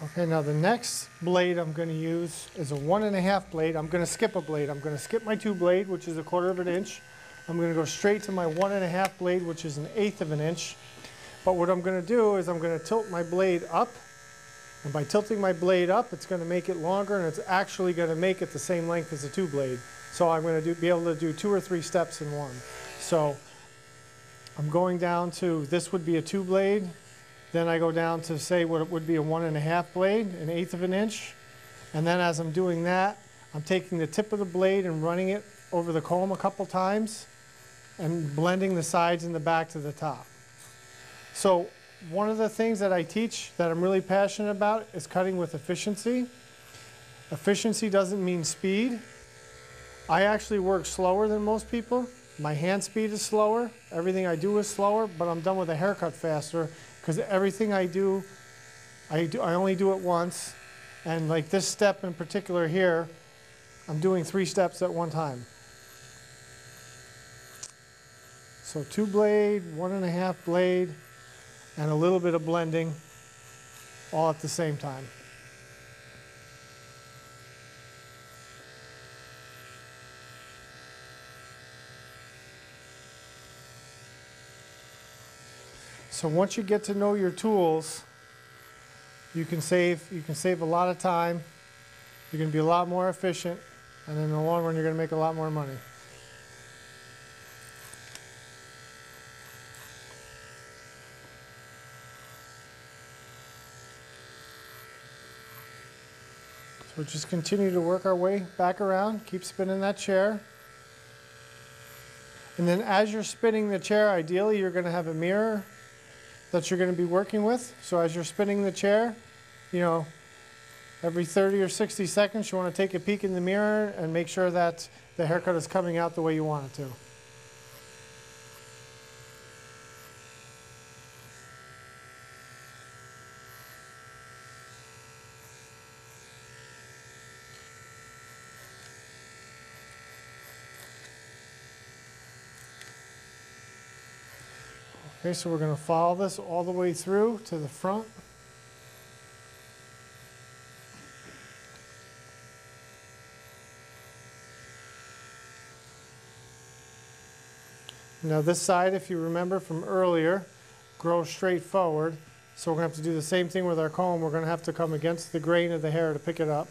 Okay, now the next blade I'm going to use is a 1.5 blade. I'm going to skip a blade. I'm going to skip my 2 blade, which is 1/4 inch. I'm going to go straight to my 1.5 blade, which is 1/8 inch. But what I'm going to do is I'm going to tilt my blade up. And by tilting my blade up, it's going to make it longer, and it's actually going to make it the same length as a 2 blade. So I'm going to be able to do 2 or 3 steps in one. So I'm going down to, this would be a 2 blade. Then I go down to say what it would be a 1.5 blade, 1/8 inch. And then as I'm doing that, I'm taking the tip of the blade and running it over the comb a couple times and blending the sides and the back to the top. So one of the things that I teach that I'm really passionate about is cutting with efficiency. Efficiency doesn't mean speed. I actually work slower than most people. My hand speed is slower. Everything I do is slower, but I'm done with a haircut faster because everything I do, I only do it once. And like this step in particular here, I'm doing 3 steps at one time. So 2 blade, 1.5 blade, and a little bit of blending all at the same time. So once you get to know your tools, you can save a lot of time. You're going to be a lot more efficient, and in the long run, you're going to make a lot more money. So just continue to work our way back around. Keep spinning that chair. And then as you're spinning the chair, ideally, you're going to have a mirror that you're going to be working with. So as you're spinning the chair, you know, every 30 or 60 seconds, you want to take a peek in the mirror and make sure that the haircut is coming out the way you want it to. Okay, so we're going to follow this all the way through to the front. Now this side, if you remember from earlier, grows straight forward. So we're going to have to do the same thing with our comb. We're going to have to come against the grain of the hair to pick it up.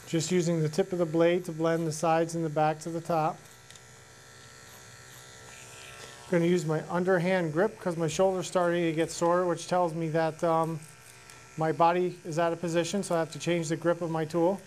Just using the tip of the blade to blend the sides and the back to the top. I'm going to use my underhand grip because my shoulder's starting to get sore, which tells me that my body is out of position, so I have to change the grip of my tool.